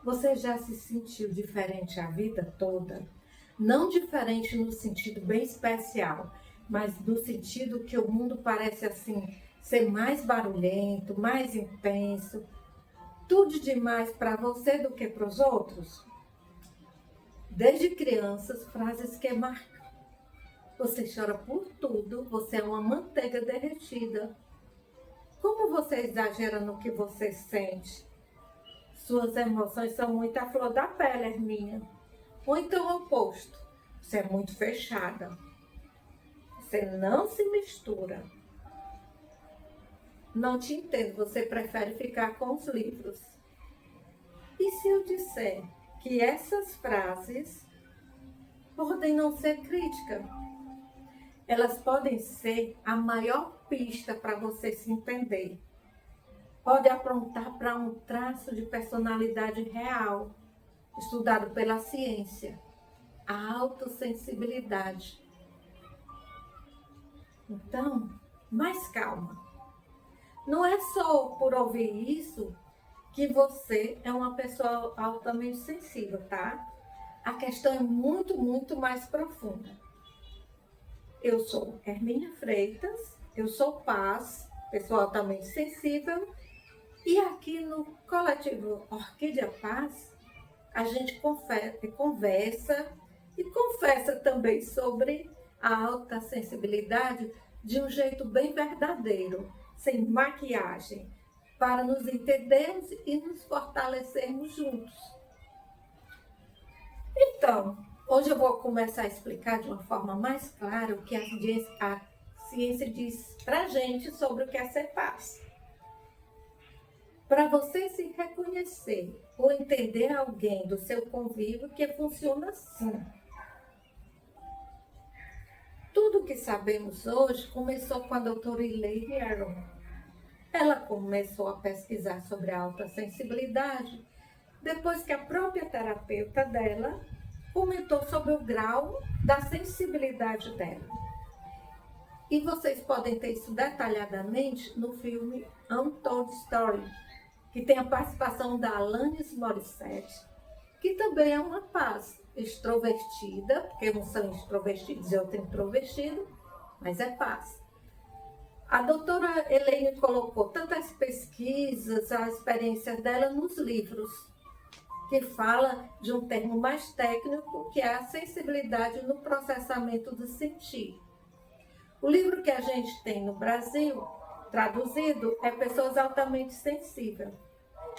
Você já se sentiu diferente a vida toda? Não diferente no sentido bem especial, mas no sentido que o mundo parece assim ser mais barulhento, mais intenso, tudo demais para você do que para os outros? Desde crianças, frases que marcam. Você chora por tudo, você é uma manteiga derretida. Como você exagera no que você sente? Suas emoções são muito à flor da pele, Herminha. Ou então o oposto. Você é muito fechada. Você não se mistura. Não te entendo, você prefere ficar com os livros. E se eu disser que essas frases podem não ser crítica? Elas podem ser a maior pista para você se entender. Pode apontar para um traço de personalidade real, estudado pela ciência, a autossensibilidade. Então, mais calma. Não é só por ouvir isso que você é uma pessoa altamente sensível, tá? A questão é muito, muito mais profunda. Eu sou Hermínia Freitas, eu sou Paz, pessoa altamente sensível, e aqui no coletivo Orquídea Paz, a gente conversa e confessa também sobre a alta sensibilidade de um jeito bem verdadeiro, sem maquiagem, para nos entendermos e nos fortalecermos juntos. Então, hoje eu vou começar a explicar de uma forma mais clara o que a ciência diz para a gente sobre o que é ser paz. Para você se reconhecer ou entender alguém do seu convívio que funciona assim. Tudo o que sabemos hoje começou com a doutora Elaine Aron. Ela começou a pesquisar sobre a alta sensibilidade depois que a própria terapeuta dela comentou sobre o grau da sensibilidade dela. E vocês podem ter isso detalhadamente no filme Untold Story, que tem a participação da Alanis Morissette, que também é uma paz extrovertida, porque uns são extrovertidos e outro introvertido, mas é paz. A doutora Elaine colocou tantas pesquisas, a experiência dela nos livros, que fala de um termo mais técnico, que é a sensibilidade no processamento do sentir. O livro que a gente tem no Brasil, traduzido, é Pessoas Altamente Sensíveis.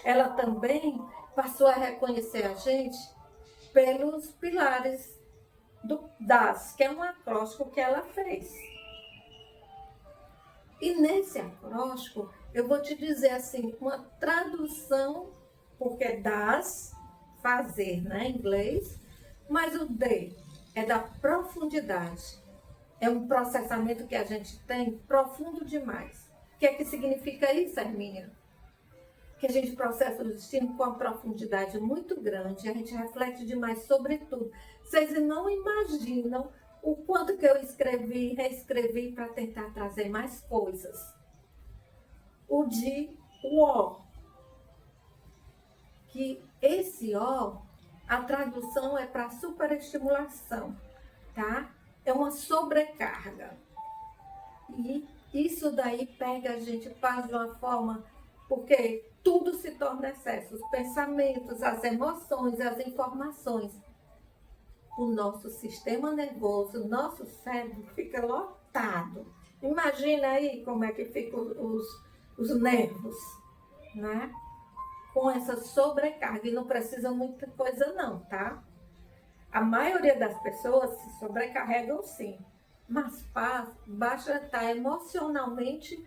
Ela também passou a reconhecer a gente pelos pilares do DAS, que é um acróstico que ela fez. E nesse acróstico, eu vou te dizer assim, uma tradução, porque DAS, fazer, né, em inglês, mas o D é da profundidade. É um processamento que a gente tem profundo demais. O que é que significa isso, Hermínia? Que a gente processa o destino com uma profundidade muito grande, a gente reflete demais sobre tudo. Vocês não imaginam o quanto que eu escrevi, reescrevi para tentar trazer mais coisas. O de O, que esse O, a tradução é para superestimulação, tá? É uma sobrecarga. E isso daí pega a gente, faz de uma forma, porque tudo se torna excesso, os pensamentos, as emoções, as informações. O nosso sistema nervoso, o nosso cérebro fica lotado. Imagina aí como é que ficam os nervos, né? Com essa sobrecarga, e não precisa muita coisa não, tá? A maioria das pessoas se sobrecarregam sim, mas basta estar emocionalmente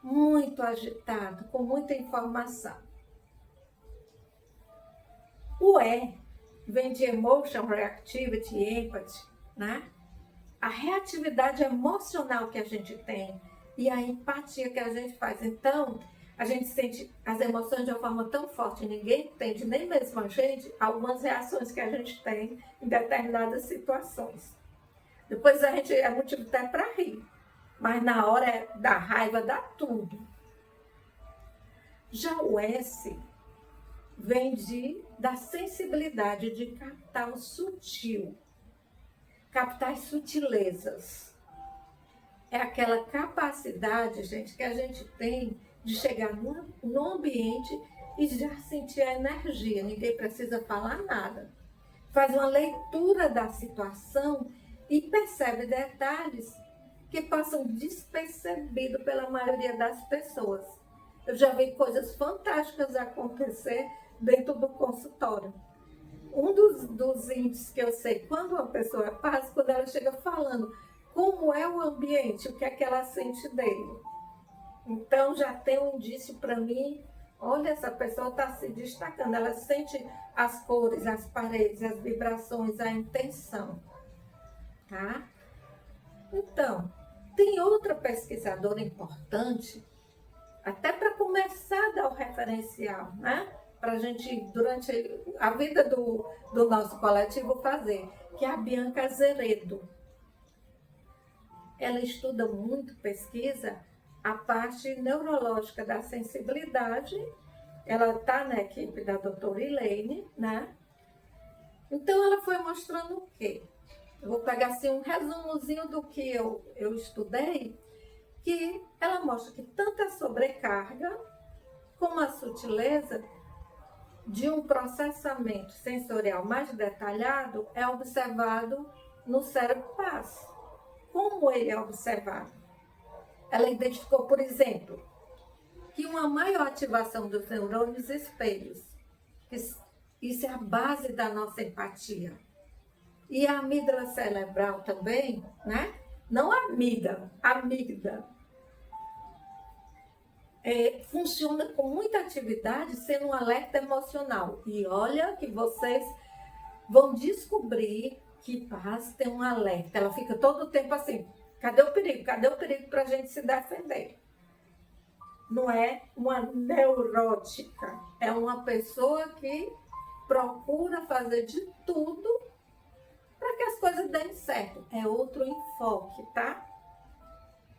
muito agitado, com muita informação. O E vem de Emotion, Reactivity, Empathy, né? A reatividade emocional que a gente tem e a empatia que a gente faz. Então, a gente sente as emoções de uma forma tão forte, ninguém entende, nem mesmo a gente, algumas reações que a gente tem em determinadas situações. Depois a gente é motivo até para rir, mas na hora da raiva dá tudo. Já o S vem de da sensibilidade de captar o sutil, captar as sutilezas. É aquela capacidade, gente, que a gente tem de chegar no ambiente e já sentir a energia. Ninguém precisa falar nada. Faz uma leitura da situação e percebe detalhes que passam despercebidos pela maioria das pessoas. Eu já vi coisas fantásticas acontecer dentro do consultório. Um dos índices que eu sei, quando uma pessoa passa, quando ela chega falando como é o ambiente, o que é que ela sente dele. Então já tem um indício para mim, olha, essa pessoa está se destacando, ela sente as cores, as paredes, as vibrações, a intenção, tá? Então, tem outra pesquisadora importante, até para começar a dar o referencial, né? Para a gente, durante a vida do nosso coletivo, fazer, que é a Bianca Azeredo. Ela estuda muito, pesquisa a parte neurológica da sensibilidade. Ela está na equipe da doutora Elaine, né? Então, ela foi mostrando o quê? Eu vou pegar assim um resumozinho do que eu estudei, que ela mostra que tanto a sobrecarga como a sutileza de um processamento sensorial mais detalhado é observado no cérebro paz. Como ele é observado? Ela identificou, por exemplo, que uma maior ativação dos neurônios espelhos, isso é a base da nossa empatia. E a amígdala cerebral também, né? Não a amígdala, funciona com muita atividade, sendo um alerta emocional. E olha que vocês vão descobrir que paz tem um alerta. Ela fica todo o tempo assim, cadê o perigo? Cadê o perigo para a gente se defender? Não é uma neurótica, é uma pessoa que procura fazer de tudo para que as coisas deem certo. É outro enfoque, tá?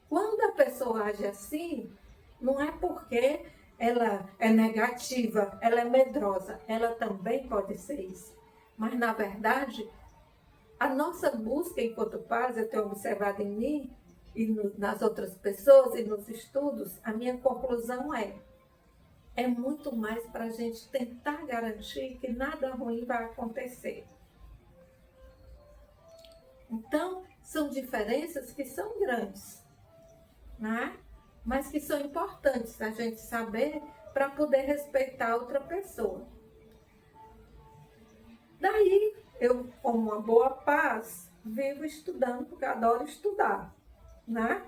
Quando a pessoa age assim, não é porque ela é negativa, ela é medrosa. Ela também pode ser isso. Mas, na verdade, a nossa busca enquanto paz, eu tenho observado em mim e nas outras pessoas e nos estudos, a minha conclusão é muito mais para a gente tentar garantir que nada ruim vai acontecer. Então, são diferenças que são grandes, né? Mas que são importantes a gente saber para poder respeitar outra pessoa. Daí, eu, como uma boa paz, vivo estudando, porque eu adoro estudar, né?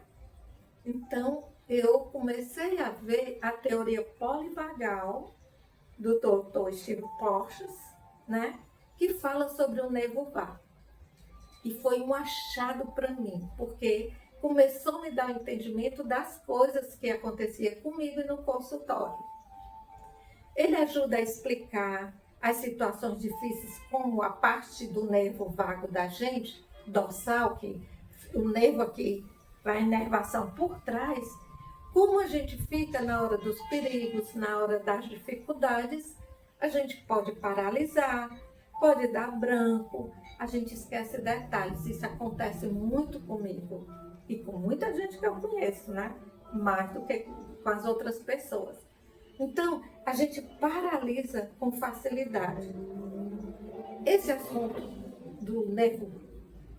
Então, eu comecei a ver a teoria polivagal do Dr. Steve Porges, né? Que fala sobre o nervo vago. E foi um achado para mim, porque começou a me dar o entendimento das coisas que aconteciam comigo no consultório. Ele ajuda a explicar as situações difíceis, como a parte do nervo vago da gente, dorsal, que o nervo aqui vai a inervação por trás, como a gente fica na hora dos perigos, na hora das dificuldades, a gente pode paralisar, pode dar branco, a gente esquece detalhes. Isso acontece muito comigo e com muita gente que eu conheço, né? Mais do que com as outras pessoas. Então, a gente paralisa com facilidade. Esse assunto do nervo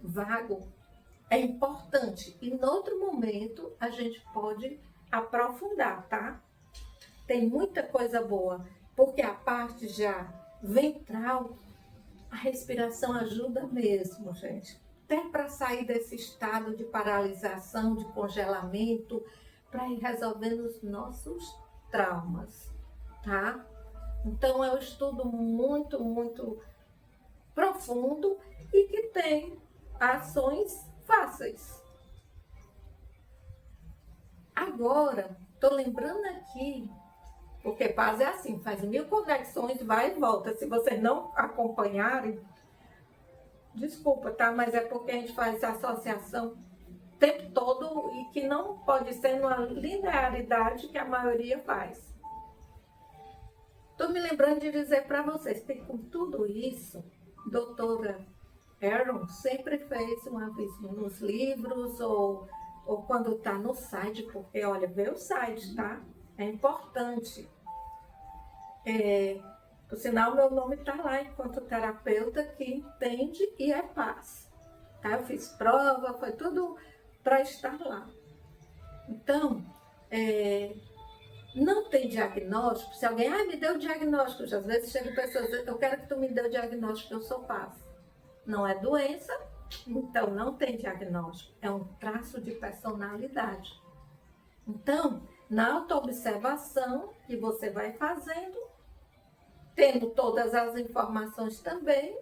vago é importante e, em outro momento, a gente pode aprofundar, tá? Tem muita coisa boa, porque a parte já ventral, a respiração ajuda mesmo, gente. Até para sair desse estado de paralisação, de congelamento, para ir resolvendo os nossos traumas, tá? Então, é um estudo muito, muito profundo e que tem ações fáceis. Agora, estou lembrando aqui, porque paz é assim, faz 1000 conexões, vai e volta. Se vocês não acompanharem, desculpa, tá? Mas é porque a gente faz associação o tempo todo e que não pode ser numa linearidade que a maioria faz. estou me lembrando de dizer para vocês que com tudo isso, doutora Aaron sempre fez um aviso nos livros ou quando está no site, porque olha, vê o site, tá? É importante. Por sinal, meu nome está lá enquanto terapeuta que entende e é paz. Tá? Eu fiz prova, foi tudo para estar lá. Então, não tem diagnóstico. Se alguém me deu diagnóstico, às vezes chega pessoas, eu quero que tu me dê o diagnóstico, eu sou paz. Não é doença, então não tem diagnóstico. É um traço de personalidade. Então, na autoobservação que você vai fazendo, tendo todas as informações também,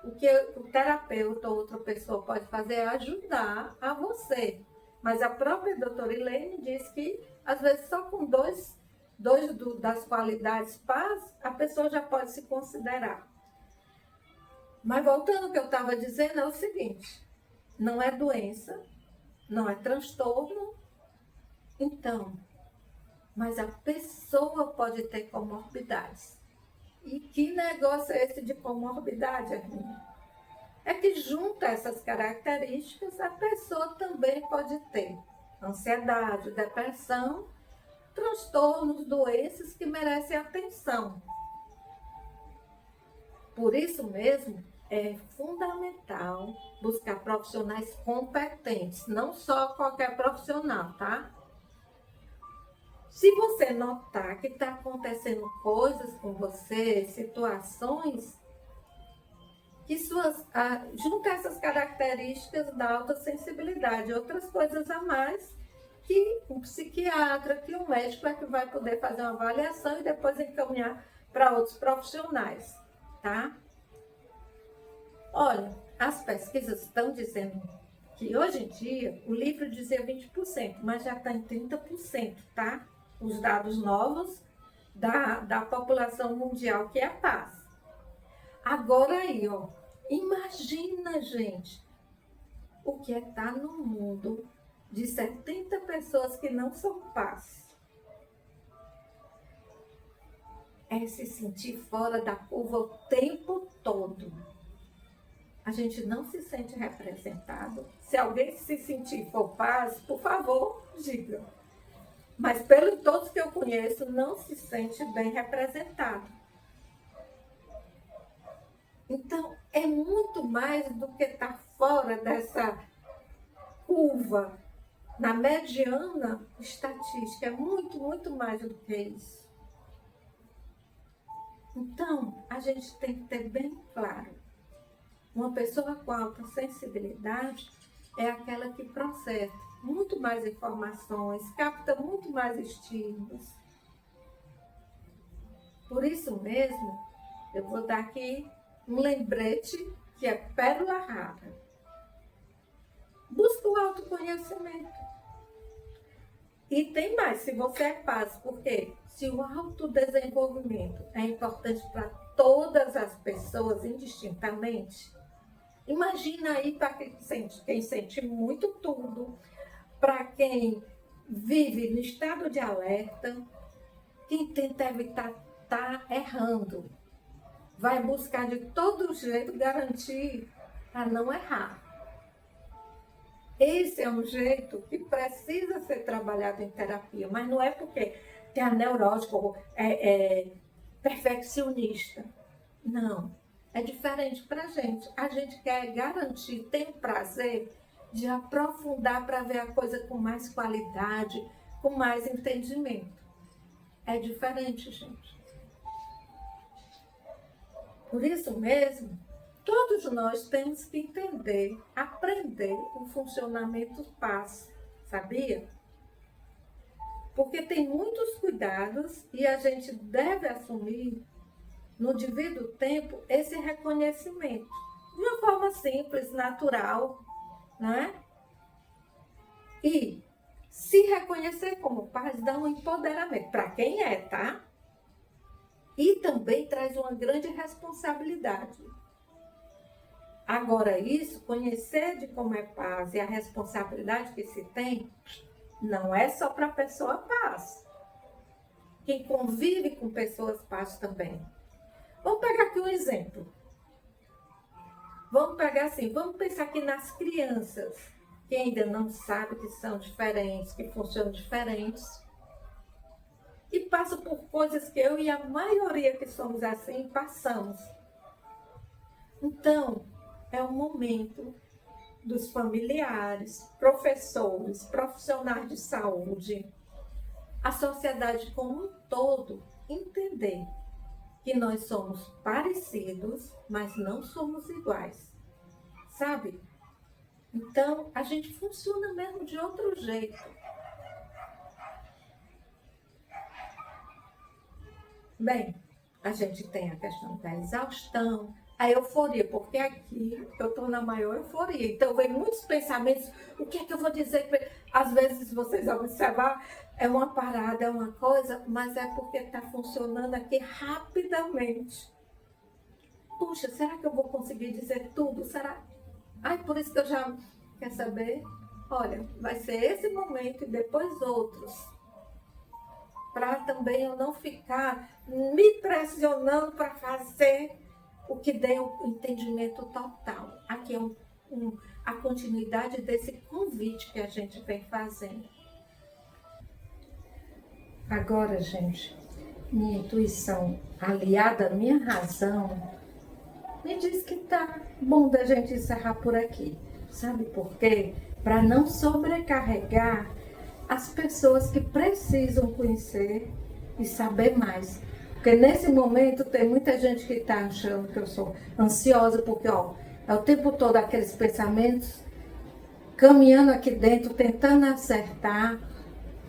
o que o terapeuta ou outra pessoa pode fazer é ajudar a você. Mas a própria doutora Elaine diz que, às vezes, só com dois das qualidades paz, a pessoa já pode se considerar. Mas voltando ao que eu estava dizendo, é o seguinte, não é doença, não é transtorno, então, mas a pessoa pode ter comorbidades. E que negócio é esse de comorbidade, Arminda? É que junto a essas características, a pessoa também pode ter ansiedade, depressão, transtornos, doenças que merecem atenção. Por isso mesmo, é fundamental buscar profissionais competentes, não só qualquer profissional, tá? Se você notar que está acontecendo coisas com você, situações, que junto a essas características da autossensibilidade, outras coisas a mais, que um psiquiatra, que um médico é que vai poder fazer uma avaliação e depois encaminhar para outros profissionais, tá? Olha, as pesquisas estão dizendo que hoje em dia o livro dizia 20%, mas já está em 30%, tá? Os dados novos da população mundial, que é a paz. Agora aí, ó, imagina, gente, o que é estar no mundo de 70 pessoas que não são paz. É se sentir fora da curva o tempo todo. A gente não se sente representado. Se alguém se sentir for paz, por favor, diga. Mas pelos todos que eu conheço, não se sente bem representado. Então, é muito mais do que estar fora dessa curva. Na mediana estatística, é muito, muito mais do que isso. Então, a gente tem que ter bem claro. Uma pessoa com alta sensibilidade é aquela que processa muito mais informações, capta muito mais estímulos. Por isso mesmo, eu vou dar aqui um lembrete que é pérola rara. Busca o autoconhecimento. E tem mais, se você é paz, porque se o autodesenvolvimento é importante para todas as pessoas indistintamente, imagina aí para quem sente muito tudo, para quem vive no estado de alerta, quem tenta evitar estar errando, vai buscar de todo jeito garantir para não errar. Esse é um jeito que precisa ser trabalhado em terapia, mas não é porque tem a neurótica ou é perfeccionista. Não, é diferente para a gente. A gente quer garantir, tem o prazer de aprofundar para ver a coisa com mais qualidade, com mais entendimento. É diferente, gente. Por isso mesmo, todos nós temos que entender, aprender o funcionamento paz, sabia? Porque tem muitos cuidados e a gente deve assumir, no devido tempo, esse reconhecimento. De uma forma simples, natural, né? E se reconhecer como paz dá um empoderamento para quem é, tá? E também traz uma grande responsabilidade. Agora, isso, conhecer de como é paz e a responsabilidade que se tem, não é só para a pessoa paz. quem convive com pessoas paz também. Vamos pegar aqui um exemplo. Vamos pegar assim, vamos pensar aqui nas crianças, que ainda não sabem que são diferentes, que funcionam diferentes, e passam por coisas que eu e a maioria que somos assim, passamos. Então, é o momento dos familiares, professores, profissionais de saúde, a sociedade como um todo, entender que nós somos parecidos, mas não somos iguais, sabe? Então, a gente funciona mesmo de outro jeito. Bem, a gente tem a questão da exaustão, a euforia, porque aqui eu estou na maior euforia. Então, vem muitos pensamentos, o que é que eu vou dizer? Às vezes, vocês vão observar, é uma parada, é uma coisa, mas é porque está funcionando aqui rapidamente. Puxa, será que eu vou conseguir dizer tudo? Será? Ai, por isso que eu já... Quer saber? Olha, vai ser esse momento e depois outros. Para também eu não ficar me pressionando para fazer o que dê o entendimento total. Aqui é a continuidade desse convite que a gente vem fazendo. Agora, gente, minha intuição aliada à minha razão me diz que tá bom da gente encerrar por aqui. Sabe por quê? Para não sobrecarregar as pessoas que precisam conhecer e saber mais. Porque nesse momento tem muita gente que está achando que eu sou ansiosa, porque ó, é o tempo todo aqueles pensamentos caminhando aqui dentro, tentando acertar.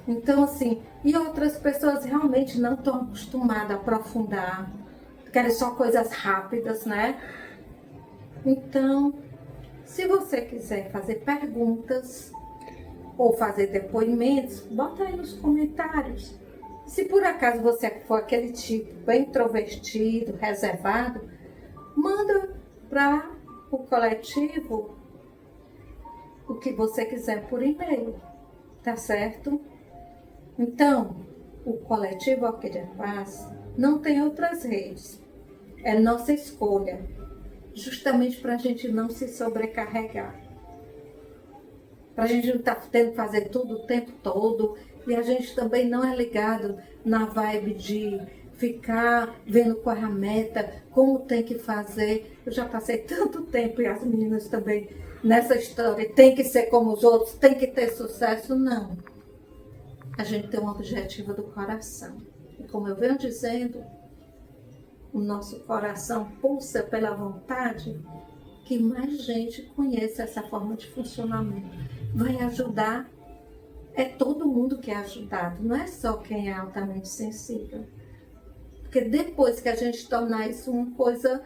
Então, assim, e outras pessoas realmente não estão acostumadas a aprofundar, querem só coisas rápidas, né? Então, se você quiser fazer perguntas ou fazer depoimentos, bota aí nos comentários. Se por acaso você for aquele tipo bem introvertido, reservado, manda para o coletivo o que você quiser por e-mail, tá certo? Então, o coletivo Orquídea Paz não tem outras redes, é nossa escolha, justamente para a gente não se sobrecarregar. Para a gente não estar tendo que fazer tudo o tempo todo, e a gente também não é ligado na vibe de ficar vendo qual é a meta, como tem que fazer. Eu já passei tanto tempo, e as meninas também, nessa história, tem que ser como os outros, tem que ter sucesso. Não. A gente tem um objetivo do coração. E como eu venho dizendo, o nosso coração pulsa pela vontade que mais gente conheça essa forma de funcionamento. Vai ajudar, é todo mundo que é ajudado, não é só quem é altamente sensível. Porque depois que a gente tornar isso uma coisa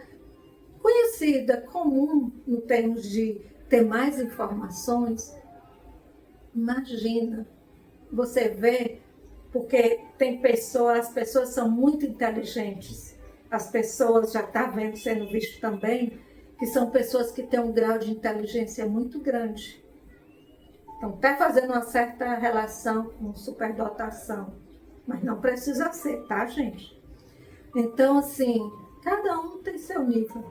conhecida, comum, no termos de ter mais informações, imagina, você vê, porque tem pessoas, as pessoas são muito inteligentes, as pessoas já estão vendo, sendo visto também, que são pessoas que têm um grau de inteligência muito grande. Então, até fazendo uma certa relação com superdotação, mas não precisa ser, tá, gente? Então, assim, cada um tem seu nível.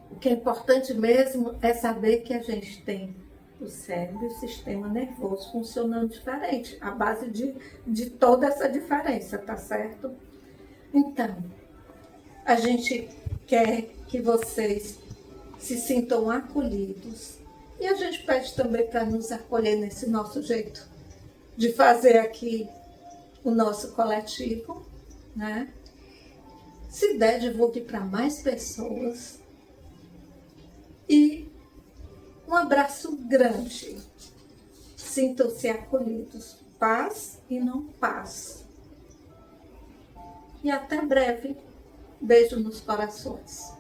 O que é importante mesmo é saber que a gente tem o cérebro e o sistema nervoso funcionando diferente, a base de toda essa diferença, tá certo? Então, a gente quer que vocês se sintam acolhidos e a gente pede também para nos acolher nesse nosso jeito de fazer aqui o nosso coletivo, né? Se der, divulgue para mais pessoas. E um abraço grande. Sintam-se acolhidos. Paz e não paz. E até breve. Beijo nos corações.